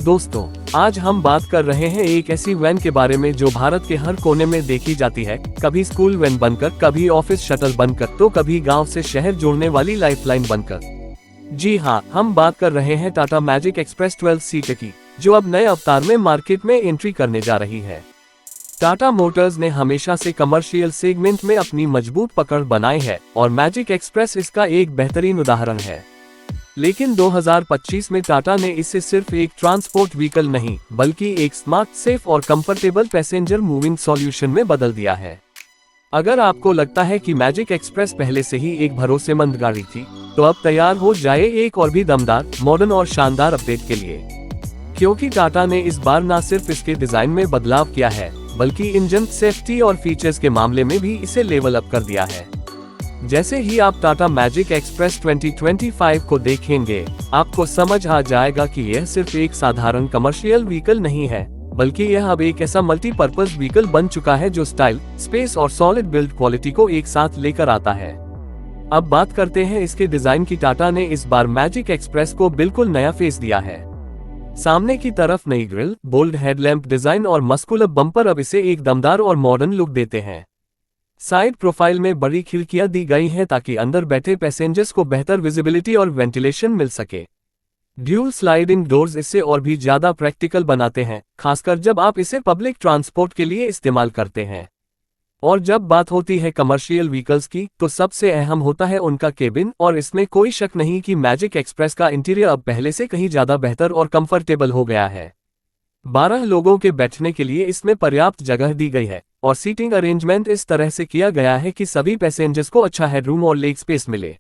दोस्तों, आज हम बात कर रहे हैं एक ऐसी वैन के बारे में जो भारत के हर कोने में देखी जाती है। कभी स्कूल वैन बनकर, कभी ऑफिस शटल बनकर, तो कभी गांव से शहर जोड़ने वाली लाइफलाइन बनकर। जी हाँ, हम बात कर रहे हैं टाटा मैजिक एक्सप्रेस 12 सीटर की, जो अब नए अवतार में मार्केट में एंट्री करने जा रही है। टाटा मोटर्स ने हमेशा से कमर्शियल सेगमेंट में अपनी मजबूत पकड़ बनाई है और मैजिक एक्सप्रेस इसका एक बेहतरीन उदाहरण है। लेकिन 2025 में टाटा ने इसे सिर्फ एक ट्रांसपोर्ट व्हीकल नहीं, बल्कि एक स्मार्ट, सेफ और कंफर्टेबल पैसेंजर मूविंग सॉल्यूशन में बदल दिया है। अगर आपको लगता है कि मैजिक एक्सप्रेस पहले से ही एक भरोसेमंद गाड़ी थी, तो अब तैयार हो जाए एक और भी दमदार, मॉडर्न और शानदार अपडेट के लिए। क्योंकि टाटा ने इस बार न सिर्फ इसके डिजाइन में बदलाव किया है, बल्कि इंजन, सेफ्टी और फीचर्स के मामले में भी इसे लेवल अप कर दिया है। जैसे ही आप टाटा मैजिक एक्सप्रेस 2025 को देखेंगे, आपको समझ आ जाएगा कि यह सिर्फ एक साधारण कमर्शियल व्हीकल नहीं है, बल्कि यह अब एक ऐसा मल्टीपर्पज व्हीकल बन चुका है जो स्टाइल, स्पेस और सॉलिड बिल्ड क्वालिटी को एक साथ लेकर आता है। अब बात करते हैं इसके डिजाइन की। टाटा ने इस बार मैजिक एक्सप्रेस को बिल्कुल नया फेस दिया है। सामने की तरफ नई ग्रिल, बोल्ड हेडलैम्प डिजाइन और मस्कुलर बम्पर अब इसे एक दमदार और मॉडर्न लुक देते हैं। साइड प्रोफाइल में बड़ी खिड़कियां दी गई हैं ताकि अंदर बैठे पैसेंजर्स को बेहतर विजिबिलिटी और वेंटिलेशन मिल सके। ड्यूल स्लाइडिंग डोर्स इसे और भी ज्यादा प्रैक्टिकल बनाते हैं, खासकर जब आप इसे पब्लिक ट्रांसपोर्ट के लिए इस्तेमाल करते हैं। और जब बात होती है कमर्शियल व्हीकल्स की, तो सबसे अहम होता है उनका केबिन, और इसमें कोई शक नहीं कि मैजिक एक्सप्रेस का इंटीरियर अब पहले से कहीं ज्यादा बेहतर और कंफर्टेबल हो गया है। 12 लोगों के बैठने के लिए इसमें पर्याप्त जगह दी गई है और सीटिंग अरेंजमेंट इस तरह से किया गया है कि सभी पैसेंजर्स को अच्छा हेडरूम और लेग स्पेस मिले।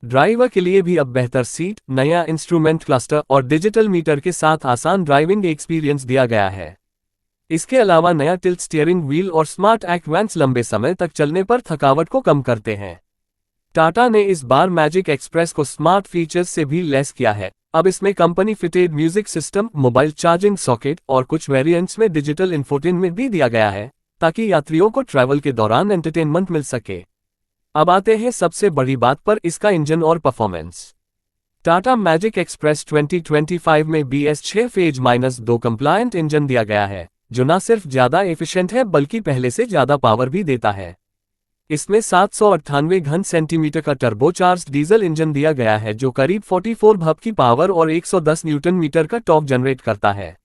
ड्राइवर के लिए भी अब बेहतर सीट, नया इंस्ट्रूमेंट क्लस्टर और डिजिटल मीटर के साथ आसान ड्राइविंग एक्सपीरियंस दिया गया है। इसके अलावा नया टिल्ट स्टीयरिंग व्हील और स्मार्ट एक्वेंट्स लंबे समय तक चलने पर थकावट को कम करते हैं। टाटा ने इस बार मैजिक एक्सप्रेस को स्मार्ट फीचर्स से भी लैस किया है। अब इसमें company fitted music system, mobile charging socket और कुछ वेरिएंट्स में डिजिटल इंफोटेनमेंट भी दिया गया है, ताकि यात्रियों को ट्रैवल के दौरान एंटरटेनमेंट मिल सके। अब आते हैं सबसे बड़ी बात पर, इसका इंजन और परफॉर्मेंस। टाटा मैजिक एक्सप्रेस 2025 में BS6 फेज -2 कंप्लायंट इंजन दिया गया है, जो न सिर्फ ज्यादा एफिशिएंट है बल्कि पहले से ज्यादा पावर भी देता है। इसमें 798 घन सेंटीमीटर का टर्बोचार्ज्ड डीजल इंजन दिया गया है, जो करीब 44 भप की पावर और 110 न्यूटन मीटर का टॉर्क जनरेट करता है।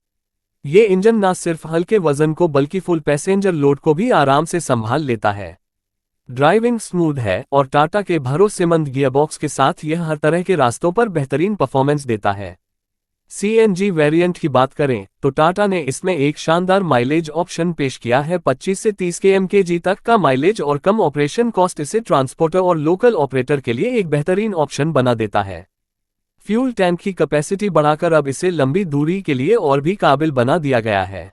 ये इंजन न सिर्फ हल्के वजन को बल्कि फुल पैसेंजर लोड को भी आराम से संभाल लेता है। ड्राइविंग स्मूथ है और टाटा के भरोसेमंद गियरबॉक्स के साथ यह हर तरह के रास्तों पर बेहतरीन परफॉर्मेंस देता है। CNG वेरिएंट की बात करें तो टाटा ने इसमें एक शानदार माइलेज ऑप्शन पेश किया है। 25 से 30 km/h तक का माइलेज और कम ऑपरेशन कॉस्ट इसे ट्रांसपोर्टर और लोकल ऑपरेटर के लिए एक बेहतरीन ऑप्शन बना देता है। फ्यूल टैंक की कैपेसिटी बढ़ाकर अब इसे लंबी दूरी के लिए और भी काबिल बना दिया गया है।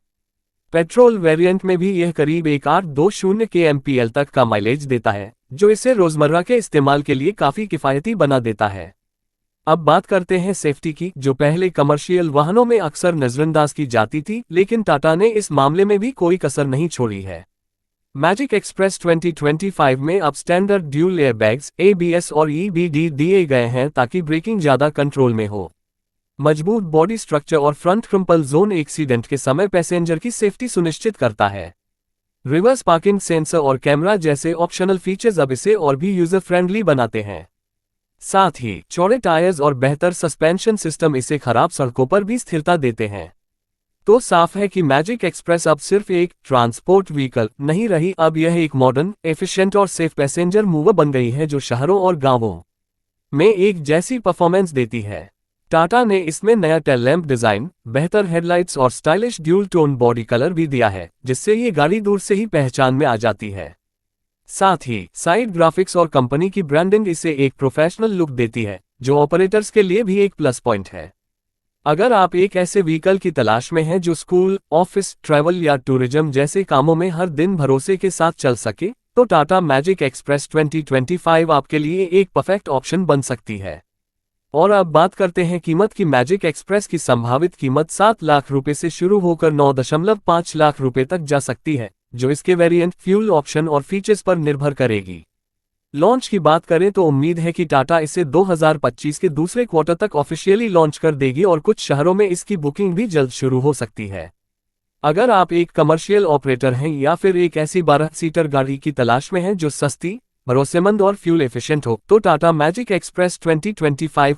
पेट्रोल वेरिएंट में भी यह करीब 1820 kmpl तक का माइलेज देता है, जो इसे रोजमर्रा के इस्तेमाल के लिए काफी किफायती बना देता है। अब बात करते हैं सेफ्टी की, जो पहले कमर्शियल वाहनों में अक्सर नजरअंदाज की जाती थी, लेकिन टाटा ने इस मामले में भी कोई कसर नहीं छोड़ी है। मैजिक एक्सप्रेस 2025 में अब स्टैंडर्ड ड्यूल एयरबैग्स, ABS और EBD दिए गए हैं ताकि ब्रेकिंग ज्यादा कंट्रोल में हो। मजबूत बॉडी स्ट्रक्चर और फ्रंट क्रिम्पल जोन एक्सीडेंट के समय पैसेंजर की सेफ्टी सुनिश्चित करता है। रिवर्स पार्किंग सेंसर और कैमरा जैसे ऑप्शनल फीचर्स अब इसे और भी यूजर फ्रेंडली बनाते हैं। साथ ही चौड़े टायर्स और बेहतर सस्पेंशन सिस्टम इसे खराब सड़कों पर भी स्थिरता देते हैं। तो साफ है कि मैजिक एक्सप्रेस अब सिर्फ एक ट्रांसपोर्ट व्हीकल नहीं रही, अब यह एक मॉडर्न, एफिशिएंट और सेफ पैसेंजर मूवर बन गई है, जो शहरों और गांवों में एक जैसी परफॉर्मेंस देती है। टाटा ने इसमें नया टेल लैंप डिजाइन, बेहतर हेडलाइट्स और stylish dual tone body colour भी दिया है, जिससे ये गाड़ी दूर से ही पहचान में आ जाती है। साथ ही साइड ग्राफिक्स और कंपनी की ब्रांडिंग इसे एक प्रोफेशनल लुक देती है, जो ऑपरेटर्स के लिए भी एक प्लस पॉइंट है। अगर आप एक ऐसे व्हीकल की तलाश में हैं जो स्कूल, ऑफिस, ट्रैवल या टूरिज्म जैसे कामों में हर दिन भरोसे के साथ चल सके, तो टाटा मैजिक एक्सप्रेस 2025 आपके लिए एक परफेक्ट ऑप्शन बन सकती है। और अब बात करते हैं कीमत की। मैजिक एक्सप्रेस की संभावित कीमत 7 लाख रुपए से शुरू होकर 9.5 लाख रुपए तक जा सकती है, जो इसके वेरिएंट, फ्यूल ऑप्शन और फीचर्स पर निर्भर करेगी। लॉन्च की बात करें तो उम्मीद है कि टाटा इसे 2025 के दूसरे क्वार्टर तक ऑफिशियली लॉन्च कर देगी और कुछ शहरों में इसकी बुकिंग भी जल्द शुरू हो सकती है। अगर आप एक कमर्शियल ऑपरेटर हैं या फिर एक ऐसी 12 सीटर गाड़ी की तलाश में हैं जो सस्ती, भरोसेमंद और फ्यूल एफिशिएंट हो, तो टाटा मैजिक एक्सप्रेस 2025